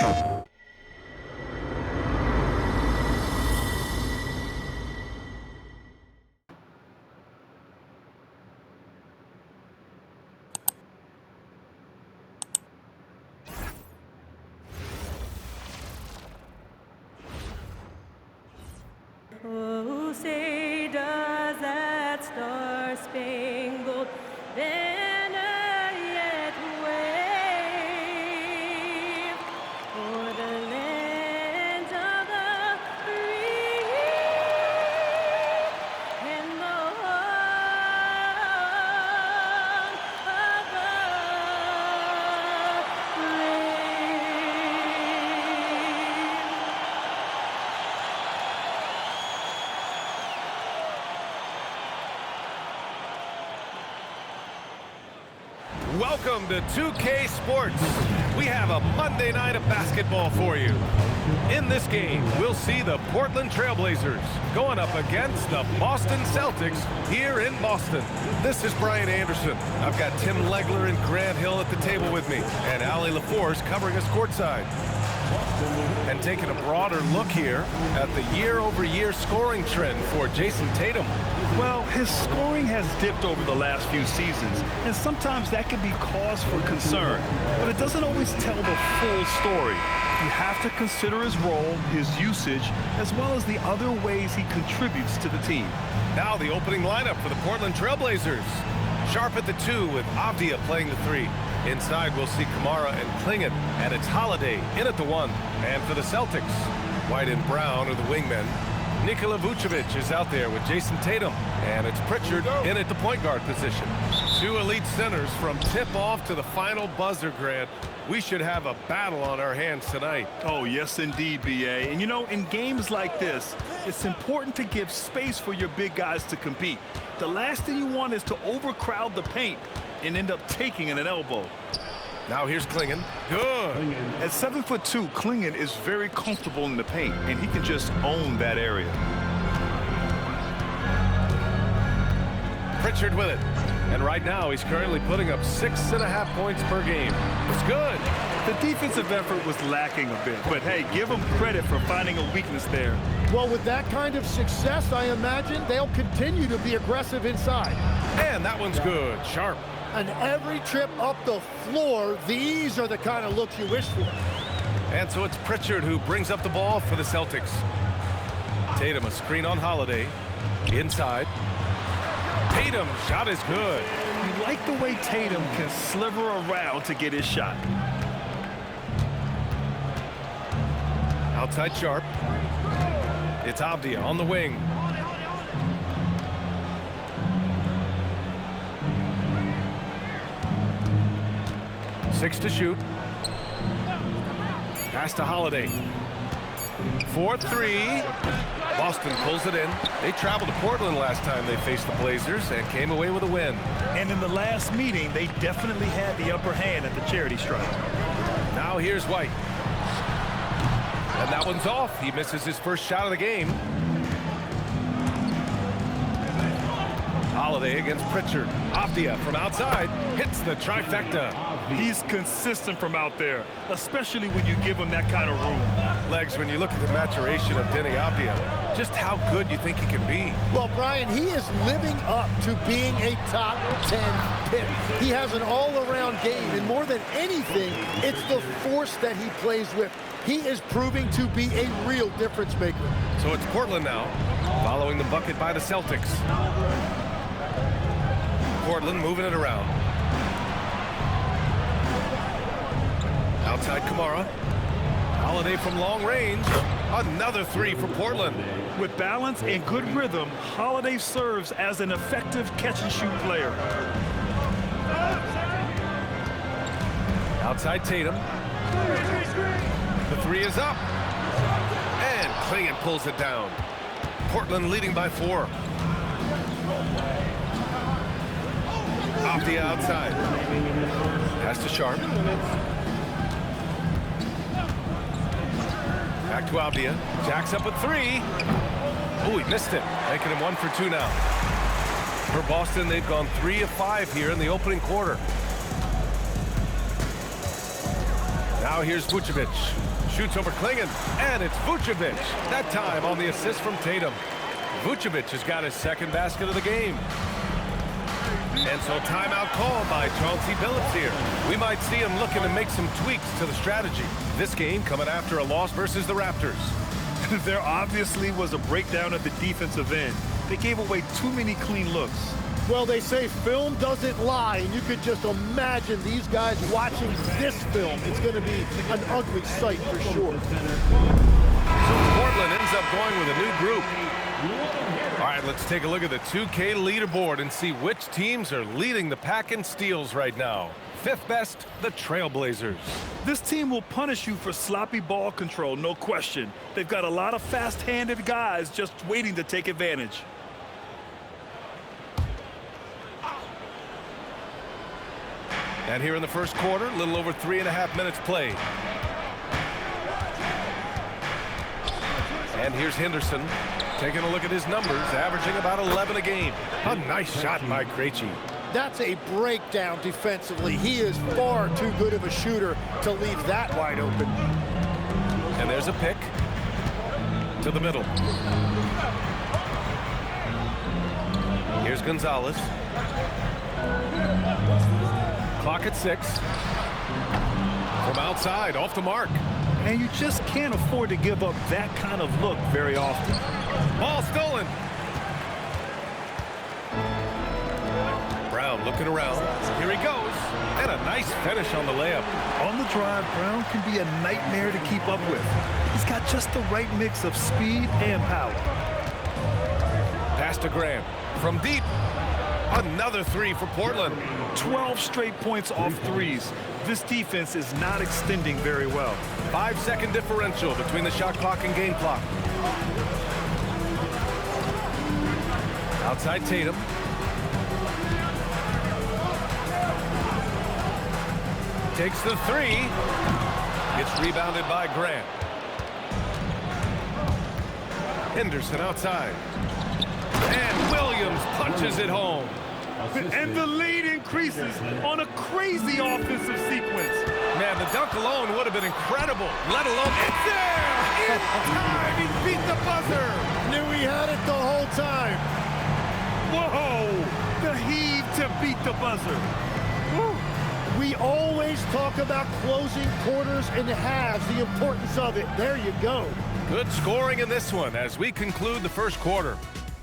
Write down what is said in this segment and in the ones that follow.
Oh, say does that star-spangled banner yet wave o'er the land of the free and the home of the Welcome to 2K Sports. We have a Monday night of basketball for you. In this game, we'll see the Portland Trailblazers going up against the Boston Celtics here in Boston. This is Brian Anderson. I've got Tim Legler and Grant Hill at the table with me, and Allie LaForce covering us courtside. And taking a broader look here at the year-over-year scoring trend for Jason Tatum. Well, his scoring has dipped over the last few seasons, and sometimes that can be cause for concern. But it doesn't always tell the full story. You have to consider his role, his usage, as well as the other ways he contributes to the team. Now the opening lineup for the Portland Trailblazers. Sharp at the 2 with Avdia playing the 3. Inside we'll see Kamara and Klingon, and it's Holiday in at the 1. And for the Celtics, White and Brown are the wingmen. Nikola Vucevic is out there with Jason Tatum, and it's Pritchard in at the point guard position. Two elite centers from tip-off to the final buzzer, Grant. We should have a battle on our hands tonight. Oh, yes, indeed, B.A. And, you know, in games like this, it's important to give space for your big guys to compete. The last thing you want is to overcrowd the paint and end up taking an elbow. Now here's Klingon. Good. At 7'2", Klingon is very comfortable in the paint, and he can just own that area. Pritchard with it. And right now, he's currently putting up 6.5 points per game. It's good. The defensive effort was lacking a bit, but hey, give him credit for finding a weakness there. Well, with that kind of success, I imagine they'll continue to be aggressive inside. And that one's good. Sharp. And every trip up the floor, these are the kind of looks you wish for. And so it's Pritchard who brings up the ball for the Celtics. Tatum, a screen on Holiday. Inside. Tatum, shot is good. You like the way Tatum can sliver around to get his shot. Outside Sharp. It's Avdia on the wing. Six to shoot. Pass to Holiday. 4-3. Boston pulls it in. They traveled to Portland last time they faced the Blazers and came away with a win. And in the last meeting, they definitely had the upper hand at the charity stripe. Now here's White. And that one's off. He misses his first shot of the game. Holiday against Pritchard. Avdia from outside hits the trifecta. He's consistent from out there, especially when you give him that kind of room. Legs, when you look at the maturation of Denny Avdia, just how good you think he can be. Well, Brian, he is living up to being a top 10 pick. He has an all-around game, and more than anything, it's the force that he plays with. He is proving to be a real difference maker. So it's Portland now, following the bucket by the Celtics. Portland moving it around. Outside Kamara. Holiday from long range. Another 3 for Portland. With balance and good rhythm, Holiday serves as an effective catch-and-shoot player. Outside Tatum. The 3 is up. And Klingon pulls it down. Portland leading by 4. Avdia outside. Pass to Sharp. Back to Avdia. Jacks up at 3. Oh, he missed it. Making him 1 for 2 now. For Boston, they've gone 3 of 5 here in the opening quarter. Now here's Vucevic. Shoots over Klingon, and it's Vucevic. That time on the assist from Tatum. Vucevic has got his second basket of the game. And so timeout called by Chauncey Billups here. We might see him looking to make some tweaks to the strategy. This game coming after a loss versus the Raptors. There obviously was a breakdown at the defensive end. They gave away too many clean looks. Well, they say film doesn't lie, and you could just imagine these guys watching this film. It's going to be an ugly sight for sure. So Portland ends up going with a new group. All right, let's take a look at the 2K leaderboard and see which teams are leading the pack in steals right now. Fifth best, the Trailblazers. This team will punish you for sloppy ball control, no question. They've got a lot of fast-handed guys just waiting to take advantage. And here in the first quarter, a little over 3.5 minutes played. And here's Henderson taking a look at his numbers, averaging about 11 a game. A nice shot by Krejci. That's a breakdown defensively. He is far too good of a shooter to leave that wide open. And there's a pick to the middle. Here's Gonzalez. Clock at 6. From outside, off the mark. And you just can't afford to give up that kind of look very often. Ball stolen. Brown looking around. Here he goes. And a nice finish on the layup. On the drive, Brown can be a nightmare to keep up with. He's got just the right mix of speed and power. Pass to Graham. From deep. Another three for Portland. 12 straight points off threes. This defense is not extending very well. 5-second differential between the shot clock and game clock. Outside Tatum. Takes the three. Gets rebounded by Grant. Henderson outside. And Williams punches it home. And the lead increases on a crazy offensive sequence. Man, the dunk alone would have been incredible, let alone it's there! In time, he beat the buzzer! Knew he had it the whole time. Whoa! The heave to beat the buzzer. Woo. We always talk about closing quarters and halves, the importance of it. There you go. Good scoring in this one as we conclude the first quarter.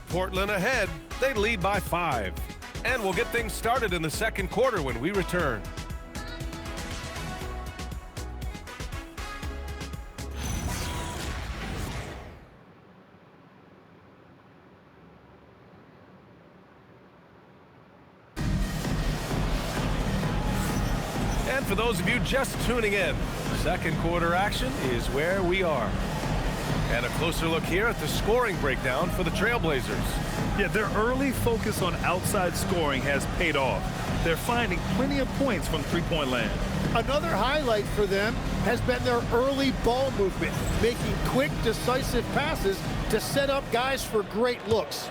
Portland ahead, they lead by 5. And we'll get things started in the second quarter when we return. And for those of you just tuning in, second quarter action is where we are. And a closer look here at the scoring breakdown for the Trailblazers. Yeah, their early focus on outside scoring has paid off. They're finding plenty of points from three-point land. Another highlight for them has been their early ball movement, making quick, decisive passes to set up guys for great looks.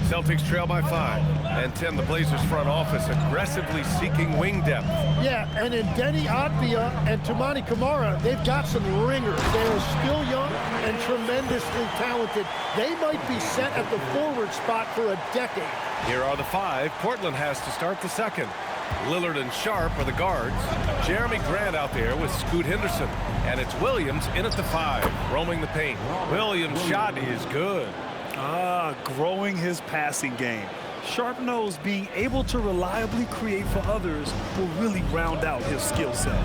Celtics trail by 5. And 10, the Blazers front office aggressively seeking wing depth. Yeah, and in Denny Advia and Toumani Camara, they've got some ringers. They are still young and tremendously talented. They might be set at the forward spot for a decade. Here are the 5 Portland has to start the second. Lillard and Sharp are the guards. Jeremy Grant out there with Scoot Henderson. And it's Williams in at the 5, roaming the paint. Williams' shot is good. Growing his passing game. Sharp knows being able to reliably create for others will really round out his skill set.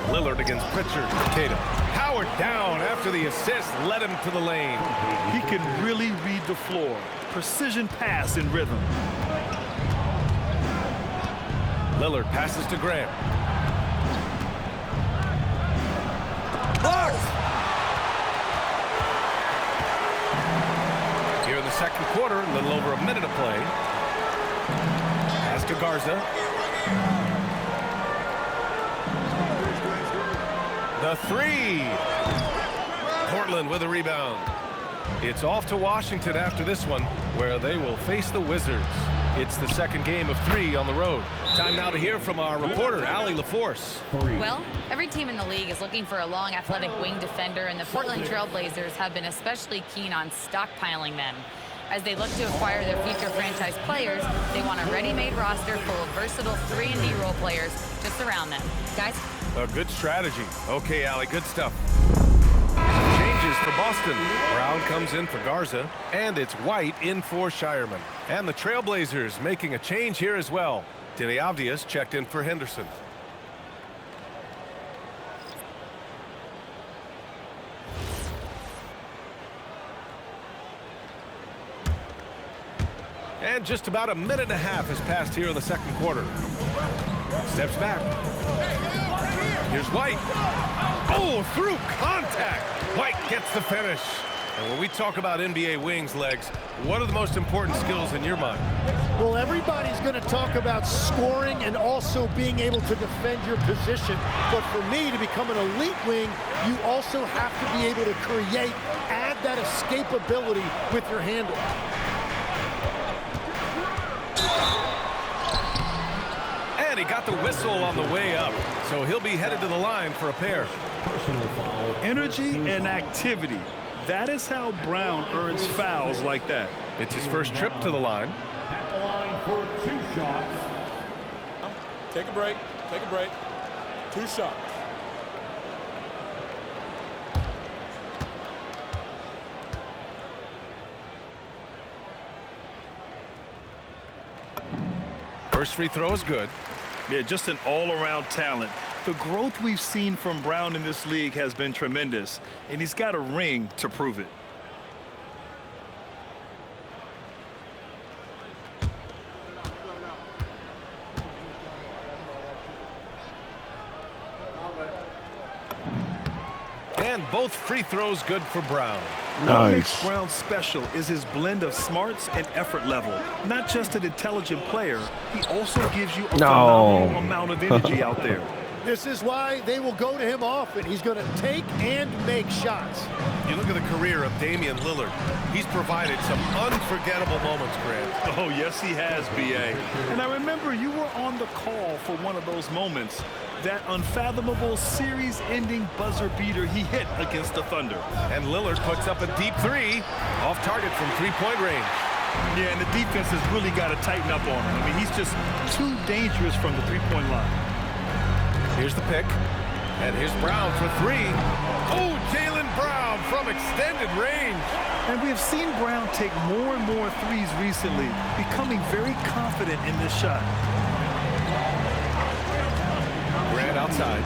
Lillard against Pritchard. Tatum powered down after the assist led him to the lane. He can really read the floor. Precision pass in rhythm. Lillard passes to Grant. Blocked! Here in the second quarter, a little over a minute of play. Pass to Garza. The 3. Portland with a rebound. It's off to Washington after this one, where they will face the Wizards. It's the second game of 3 on the road. Time now to hear from our reporter, Allie LaForce. Well, every team in the league is looking for a long, athletic wing defender, and the Portland Trail Blazers have been especially keen on stockpiling them. As they look to acquire their future franchise players, they want a ready-made roster full of versatile 3-and-D role players to surround them. Guys? A good strategy. Okay, Allie, good stuff. Changes for Boston. Brown comes in for Garza, and it's White in for Shireman. And the Trailblazers making a change here as well. Denny Avdius checked in for Henderson. And just about a minute and a half has passed here in the second quarter. Steps back. Here's White. Oh, through contact. White gets the finish. And when we talk about NBA wings, Legs, what are the most important skills in your mind? Well, everybody's going to talk about scoring and also being able to defend your position. But for me, to become an elite wing, you also have to be able to create, add that escapability with your handle. And he got the whistle on the way up, so he'll be headed to the line for a pair. Energy and activity. That is how Brown earns fouls like that. It's his first trip to the line. At the line for 2 shots. Take a break. Take a break. 2 shots. First free throw is good. Yeah, just an all-around talent. The growth we've seen from Brown in this league has been tremendous, and he's got a ring to prove it. And both free throws good for Brown. What makes Brown special is his blend of smarts and effort level. Not just an intelligent player, he also gives you a phenomenal amount of energy out there. This is why they will go to him often. He's going to take and make shots. You look at the career of Damian Lillard. He's provided some unforgettable moments, Grant. Oh, yes, he has, B.A. And I remember you were on the call for one of those moments. That unfathomable series-ending buzzer beater he hit against the Thunder. And Lillard puts up a deep 3 off target from 3-point range. Yeah, and the defense has really got to tighten up on him. I mean, he's just too dangerous from the 3-point line. Here's the pick. And here's Brown for 3. Oh, Jaylen Brown from extended range. And we have seen Brown take more and more threes recently, becoming very confident in this shot. Grant outside.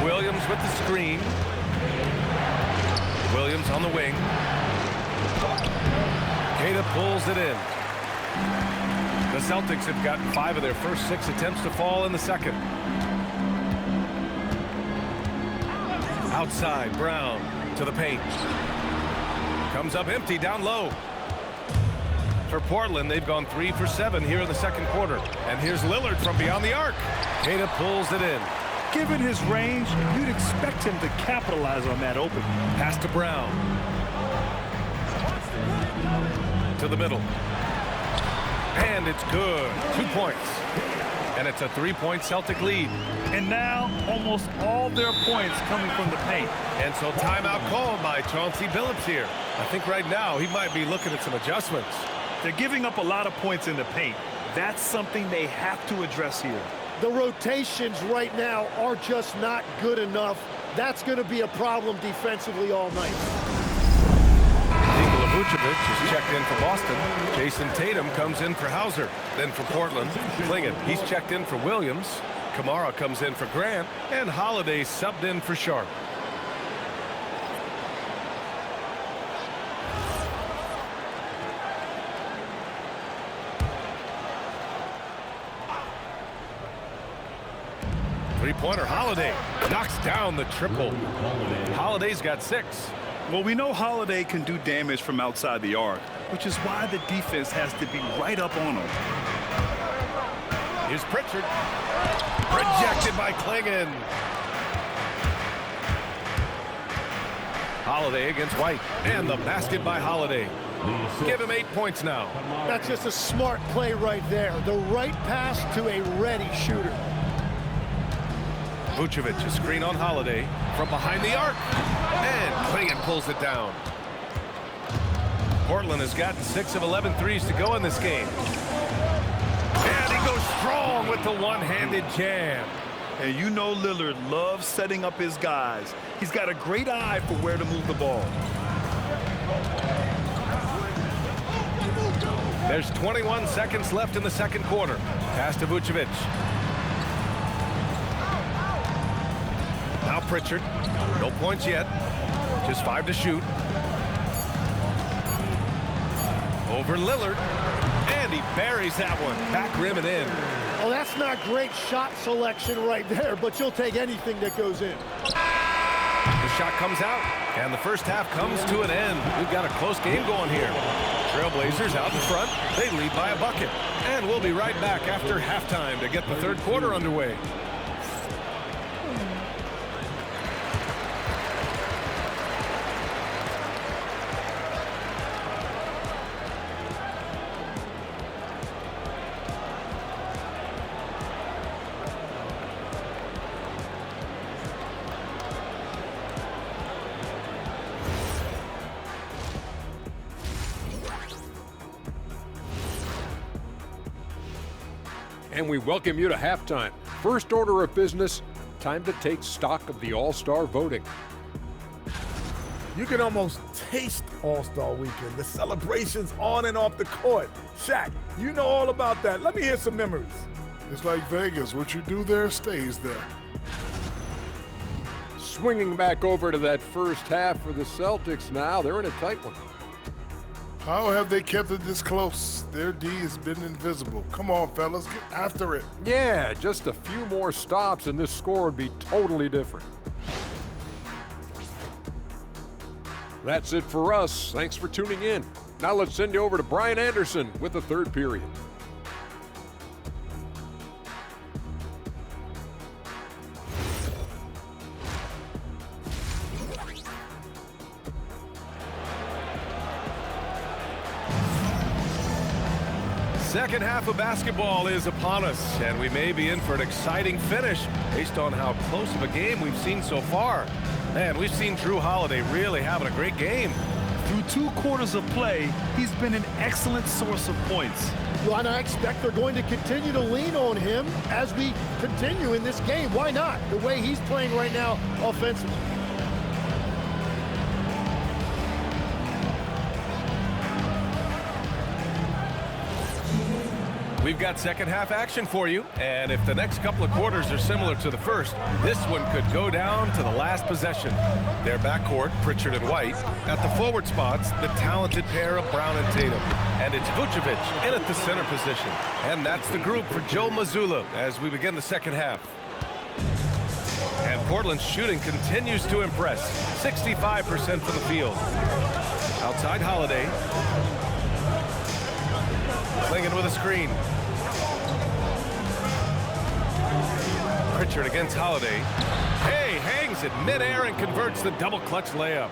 Williams with the screen. Williams on the wing. Queta pulls it in. The Celtics have gotten 5 of their first 6 attempts to fall in the second. Outside, Brown to the paint. Comes up empty down low. For Portland, they've gone 3 for 7 here in the second quarter. And here's Lillard from beyond the arc. Queta pulls it in. Given his range, you'd expect him to capitalize on that opening. Pass to Brown. To the middle. And it's good. 2 points. And it's a 3-point Celtic lead. And now, almost all their points coming from the paint. And so timeout called by Chauncey Billups here. I think right now he might be looking at some adjustments. They're giving up a lot of points in the paint. That's something they have to address here. The rotations right now are just not good enough. That's going to be a problem defensively all night. Vucevic is checked in for Boston. Jason Tatum comes in for Hauser. Then for Portland, Klingon. He's checked in for Williams. Kamara comes in for Grant. And Holiday subbed in for Sharp. Three-pointer, Holiday knocks down the triple. Holiday's got 6. Well, we know Holiday can do damage from outside the arc, which is why the defense has to be right up on him. Here's Pritchard. Rejected by Klingon. Holiday against White. And the basket by Holiday. Give him 8 points now. That's just a smart play right there. The right pass to a ready shooter. Vucevic, a screen on Holiday from behind the arc. And Clingan pulls it down. Portland has gotten 6 of 11 threes to go in this game. And he goes strong with the one-handed jam. And you know Lillard loves setting up his guys. He's got a great eye for where to move the ball. There's 21 seconds left in the second quarter. Pass to Vucevic. Now Pritchard. No points yet. Just 5 to shoot. Over Lillard. And he buries that one. Back rim and in. Oh, that's not great shot selection right there, but you'll take anything that goes in. The shot comes out, and the first half comes to an end. We've got a close game going here. Trailblazers out in front. They lead by a bucket. And we'll be right back after halftime to get the third quarter underway. And we welcome you to halftime. First order of business, time to take stock of the All-Star voting. You can almost taste All-Star Weekend, the celebrations on and off the court. Shaq, you know all about that. Let me hear some memories. It's like Vegas. What you do there stays there. Swinging back over to that first half for the Celtics now. They're in a tight one. How have they kept it this close? Their D has been invisible. Come on, fellas, get after it. Yeah, just a few more stops and this score would be totally different. That's it for us. Thanks for tuning in. Now let's send you over to Brian Anderson with the third period. Second half of basketball is upon us, and we may be in for an exciting finish based on how close of a game we've seen so far. Man, we've seen Drew Holiday really having a great game. Through 2 quarters of play, he's been an excellent source of points. Well, and I expect they're going to continue to lean on him as we continue in this game. Why not? The way he's playing right now offensively. We've got second half action for you, and if the next couple of quarters are similar to the first, this one could go down to the last possession. Their backcourt, Pritchard and White. At the forward spots, the talented pair of Brown and Tatum. And it's Vucevic in at the center position. And that's the group for Joe Mazzulla as we begin the second half. And Portland's shooting continues to impress. 65% from the field. Outside Holiday. Clingan with a screen. Pritchard against Holiday. Hey, hangs it midair and converts the double clutch layup.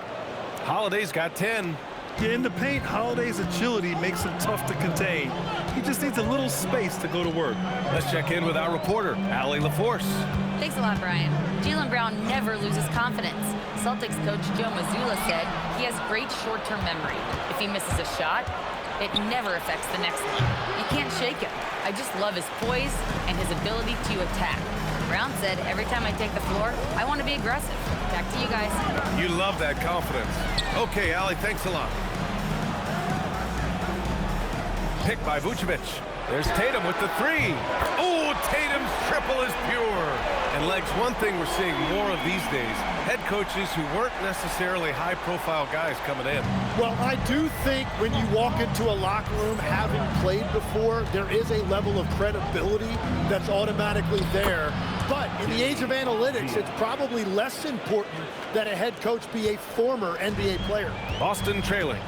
Holiday's got 10. Yeah, in the paint, Holiday's agility makes him tough to contain. He just needs a little space to go to work. Let's check in with our reporter, Allie LaForce. Thanks a lot, Brian. Jaylen Brown never loses confidence. Celtics coach Joe Mazzulla said he has great short-term memory. If he misses a shot, it never affects the next one. You can't shake him. I just love his poise and his ability to attack. Brown said, every time I take the floor, I want to be aggressive. Back to you guys. You love that confidence. Okay, Allie, thanks a lot. Pick by Vucevic. There's Tatum with the three. Oh, Tatum's triple is pure. And Legs, one thing we're seeing more of these days, head coaches who weren't necessarily high-profile guys coming in. Well, I do think when you walk into a locker room having played before, there is a level of credibility that's automatically there. But in the age of analytics, it's probably less important that a head coach be a former NBA player. Boston trailing.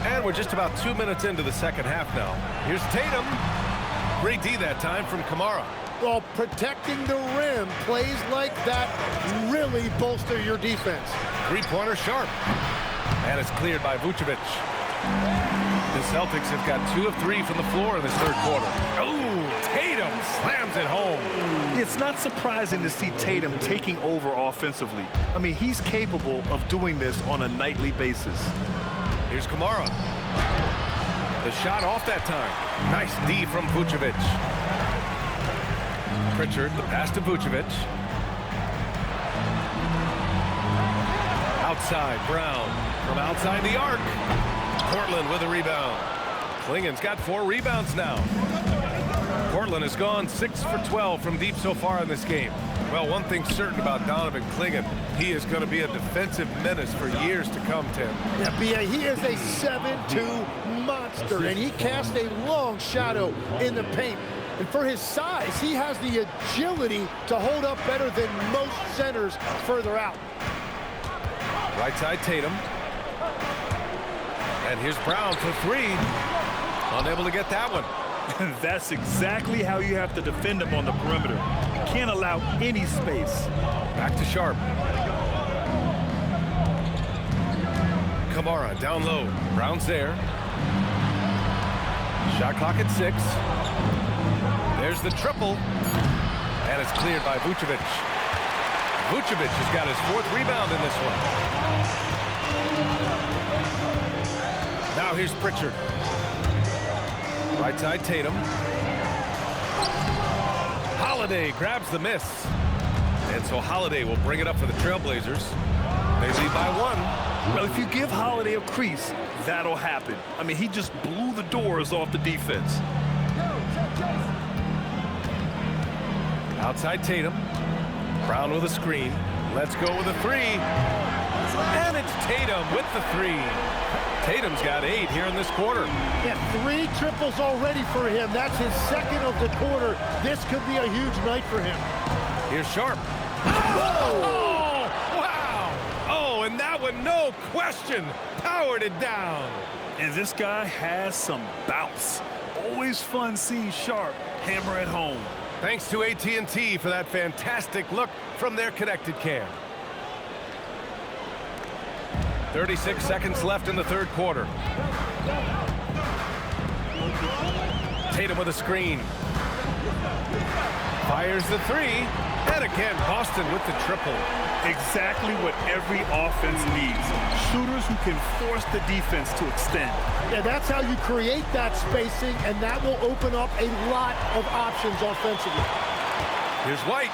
And we're just about 2 minutes into the second half now. Here's Tatum. Great D that time from Kamara. Well, protecting the rim, plays like that really bolster your defense. Three-pointer Sharp. And it's cleared by Vucevic. The Celtics have got 2 of 3 from the floor in this third quarter. Oh, Tatum slams it home. It's not surprising to see Tatum taking over offensively. I mean, he's capable of doing this on a nightly basis. Here's Kamara. The shot off that time. Nice D from Vucevic. Pritchard, the pass to Vucevic. Outside, Brown. From outside the arc. Portland with a rebound. Klingen's got 4 rebounds now. Portland has gone 6 for 12 from deep so far in this game. Well, one thing's certain about Donovan Klingen. He is going to be a defensive menace for years to come, Tim. Yeah, B.A., he is a 7'2" monster, and he casts a long shadow in the paint. And for his size, he has the agility to hold up better than most centers further out. Right side, Tatum. And here's Brown for 3. Unable to get that one. That's exactly how you have to defend him on the perimeter. You can't allow any space. Back to Sharp. Kamara down low. Brown's there. Shot clock at 6. There's the triple. And it's cleared by Vucevic. Vucevic has got his 4th rebound in this one. Now here's Pritchard. Right side, Tatum. Holiday grabs the miss. And so Holiday will bring it up for the Trailblazers. They lead by 1. Well, if you give Holiday a crease, that'll happen. I mean, he just blew the doors off the defense. Outside Tatum. Brown with a screen. Let's go with a 3. And it's Tatum with the 3. Tatum's got 8 here in this quarter. Yeah, 3 triples already for him. That's his 2nd of the quarter. This could be a huge night for him. Here's Sharp. Oh, wow. Oh, and that one, no question, powered it down. And this guy has some bounce. Always fun seeing Sharp hammer at home. Thanks to AT&T for that fantastic look from their connected cam. 36 seconds left in the third quarter. Tatum with a screen. Fires the 3. And again, Boston with the triple. Exactly what every offense needs. Shooters who can force the defense to extend. Yeah, that's how you create that spacing, and that will open up a lot of options offensively. Here's White.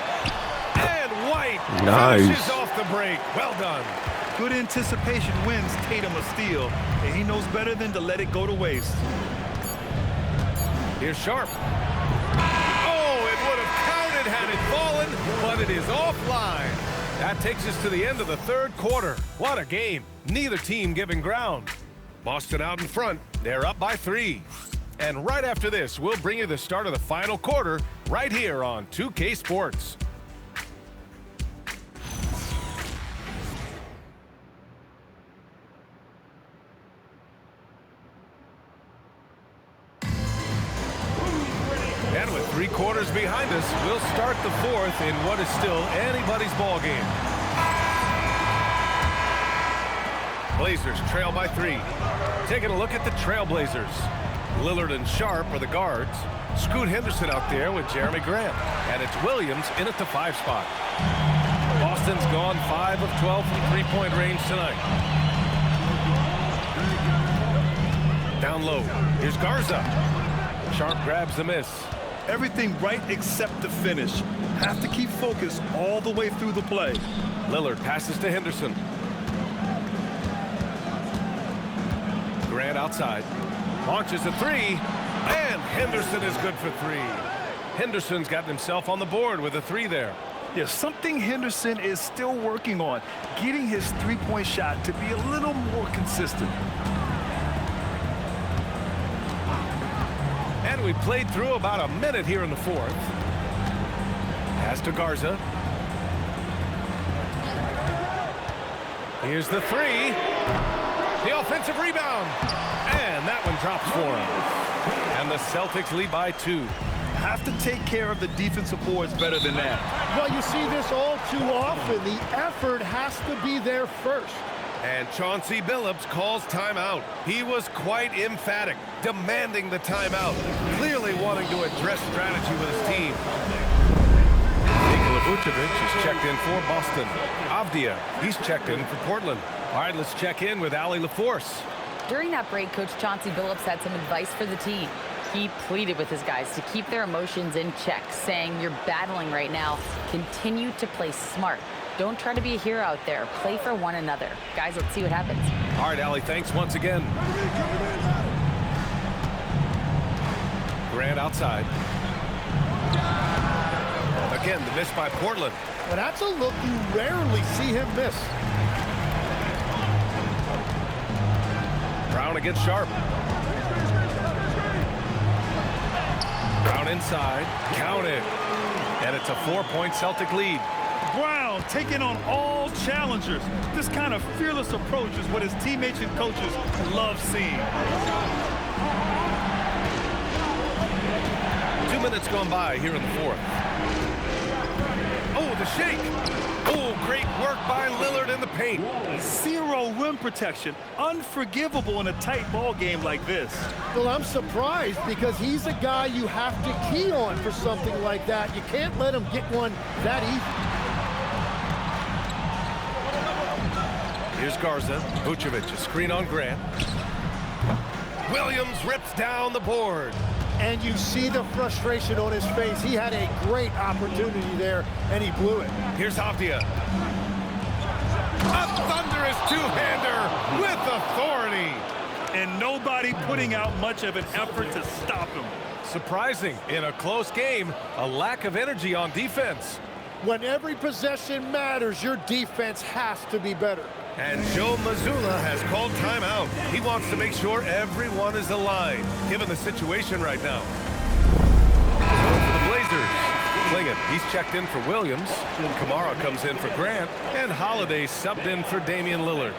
And White finishes off the break. Well done. Good anticipation wins Tatum a steal, and he knows better than to let it go to waste. Here's Sharp. Oh, it would have counted had it fallen, but it is offline. That takes us to the end of the third quarter. What a game. Neither team giving ground. Boston out in front. They're up by 3. And right after this, we'll bring you the start of the final quarter right here on 2K Sports. And with 3 quarters behind us, we'll start the 4th in what is still anybody's ball game. Blazers trail by 3. Taking a look at the Trailblazers. Lillard and Sharp are the guards. Scoot Henderson out there with Jeremy Grant. And it's Williams in at the 5 spot. Boston's gone 5 of 12 from 3-point range tonight. Down low. Here's Garza. Sharp grabs the miss. Everything right except the finish. Have to keep focused all the way through the play. Lillard passes to Henderson. Grant outside. Launches a 3. And Henderson is good for 3. Henderson's gotten himself on the board with a 3 there. Yeah, something Henderson is still working on. Getting his 3-point shot to be a little more consistent. And we played through about a minute here in the 4th. Pass to Garza. Here's the 3. The offensive rebound. And that one drops for him. And the Celtics lead by 2. have to take care of the defensive boards better than that. Well, you see this all too often. The effort has to be there first. And Chauncey Billups calls timeout. He was quite emphatic, demanding the timeout, clearly wanting to address strategy with his team. Nikola Vucevic is checked in for Boston. Avdia, he's checked in for Portland. All right, let's check in with Allie LaForce. During that break, Coach Chauncey Billups had some advice for the team. He pleaded with his guys to keep their emotions in check, saying, "You're battling right now. Continue to play smart. Don't try to be a hero out there. Play for one another." Guys, let's see what happens. All right, Allie, thanks once again. Grant outside. Again, the miss by Portland. Well, that's a look you rarely see him miss. Brown against Sharp. Brown inside. Count it. And it's a 4-point Celtic lead. Brown taking on all challengers. This kind of fearless approach is what his teammates and coaches love seeing. 2 minutes gone by here in the fourth. Oh, the shake. Oh, great work by Lillard in the paint. Zero rim protection. Unforgivable in a tight ball game like this. Well, I'm surprised because he's a guy you have to key on for something like that. You can't let him get one that easy. Here's Garza. Vucevic, a screen on Grant. Williams rips down the board. And you see the frustration on his face. He had a great opportunity there, and he blew it. Here's Avdia. A thunderous two-hander with authority. And nobody putting out much of an effort to stop him. Surprising, in a close game, a lack of energy on defense. When every possession matters, your defense has to be better. And Joe Mazzulla has called timeout. He wants to make sure everyone is aligned, given the situation right now. So for the Blazers, Klingin, he's checked in for Williams. Kamara comes in for Grant. And Holiday subbed in for Damian Lillard.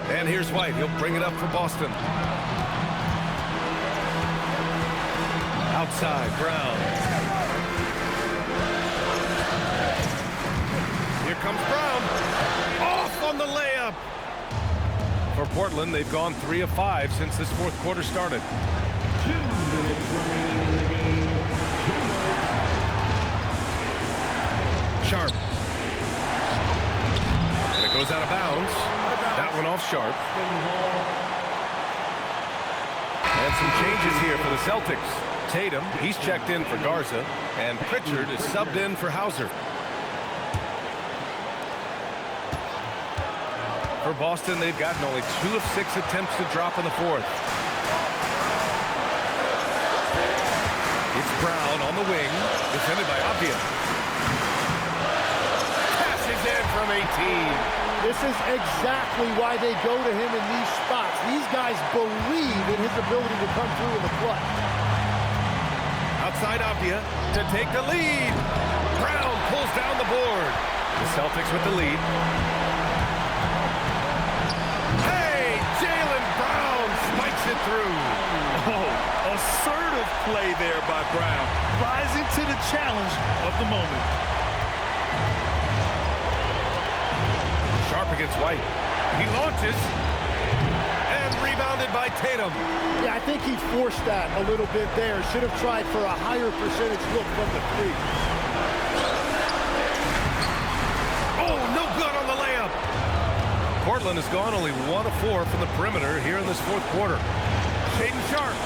And here's White. He'll bring it up for Boston. Outside, Brown. Here comes Brown. Off on the layup. For Portland, they've gone 3 of 5 since this fourth quarter started. Sharp. And it goes out of bounds. That one off Sharp. And some changes here for the Celtics. Tatum, he's checked in for Garza. And Pritchard is subbed in for Hauser. For Boston, they've gotten only 2 of 6 attempts to drop in the fourth. It's Brown on the wing, defended by Avdia. Passes in from 18. This is exactly why they go to him in these spots. These guys believe in his ability to come through in the clutch. Outside Avdia to take the lead. Brown pulls down the board. The Celtics with the lead. Hey, Jaylen Brown spikes it through. Oh, assertive play there by Brown, rising to the challenge of the moment. Sharp against White. He launches. And rebounded by Tatum. Yeah, I think he forced that a little bit there. Should have tried for a higher percentage look from the three. Oh, no good on the layup. Portland has gone only 1 of 4 from the perimeter here in this fourth quarter. Shaedon Sharp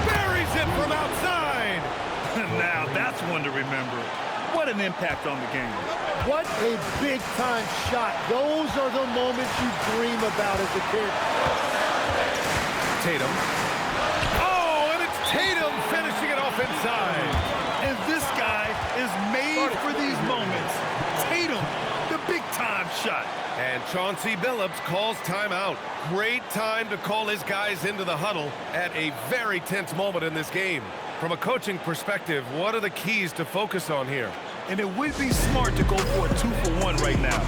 buries it from outside. Now that's one to remember. What an impact on the game. What a big-time shot. Those are the moments you dream about as a kid. Tatum. Oh, and it's Tatum finishing it off inside. And this guy is made for these moments. Tatum, the big-time shot. And Chauncey Billups calls timeout. Great time to call his guys into the huddle at a very tense moment in this game. From a coaching perspective, what are the keys to focus on here? and it would be smart to go for a 2-for-1 right now.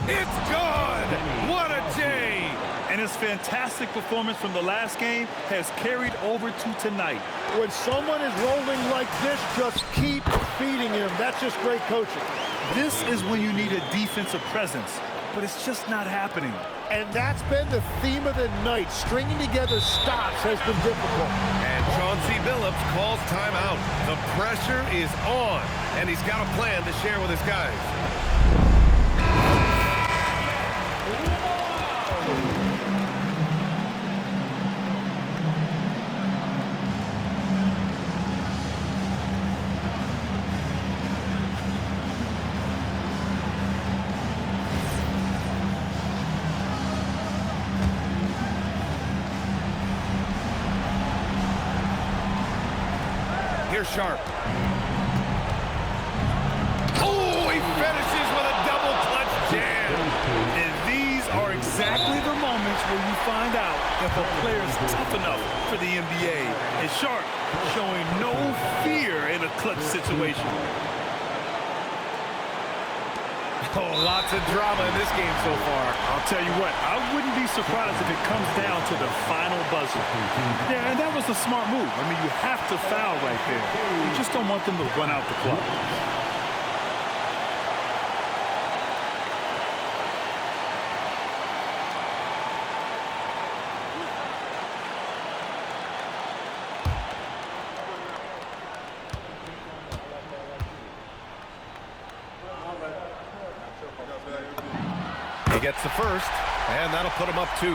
It's gone! What a day! And his fantastic performance from the last game has carried over to tonight. When someone is rolling like this, just keep feeding him. That's just great coaching. This is when you need a defensive presence, but it's just not happening. And that's been the theme of the night. Stringing together stops has been difficult. And Chauncey Billups calls timeout. The pressure is on, and he's got a plan to share with his guys. Here's Sharp. Oh, he finishes with a double clutch jam. And these are exactly the moments where you find out if a player is tough enough for the NBA. And Sharp showing no fear in a clutch situation. Oh, lots of drama in this game so far. I'll tell you what, I wouldn't be surprised if it comes down to the final buzzer. Yeah, and that was a smart move. I mean, you have to foul right there. You just don't want them to run out the clock. He gets the first, and that'll put him up 2.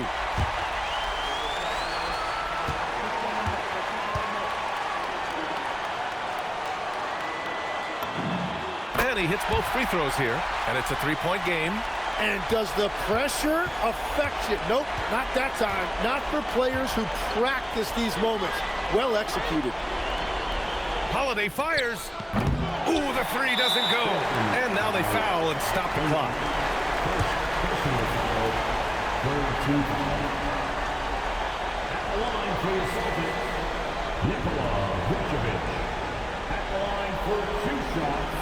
And he hits both free throws here, and it's a 3-point game. And does the pressure affect you? Nope, not that time. Not for players who practice these moments. Well executed. Holiday fires. Ooh, the 3 doesn't go. And now they foul and stop the clock. At the line for the Celtics, At the line for 2 shots.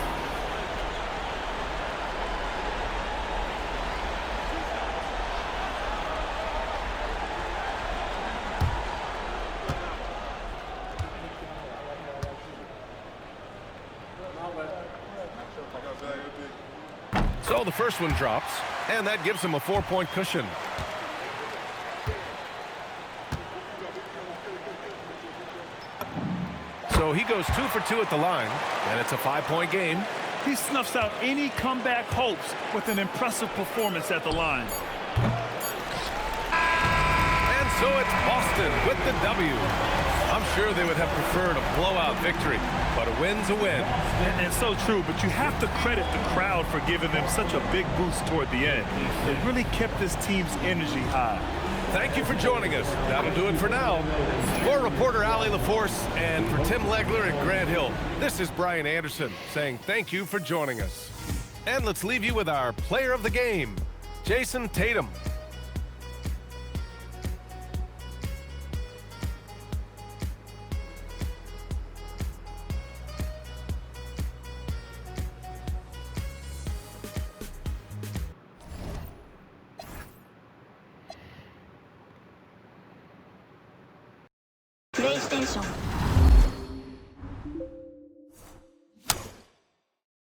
So the first one drops, and that gives him a 4-point cushion. So he goes 2 for 2 at the line, and it's a 5-point game. He snuffs out any comeback hopes with an impressive performance at the line. And so it's Boston with the W. I'm sure they would have preferred a blowout victory, but a win's a win. And so true, but you have to credit the crowd for giving them such a big boost toward the end. It really kept this team's energy high. Thank you for joining us. That'll do it for now. For reporter Allie LaForce and for Tim Legler and Grant Hill, this is Brian Anderson saying thank you for joining us. And let's leave you with our player of the game, Jason Tatum. PlayStation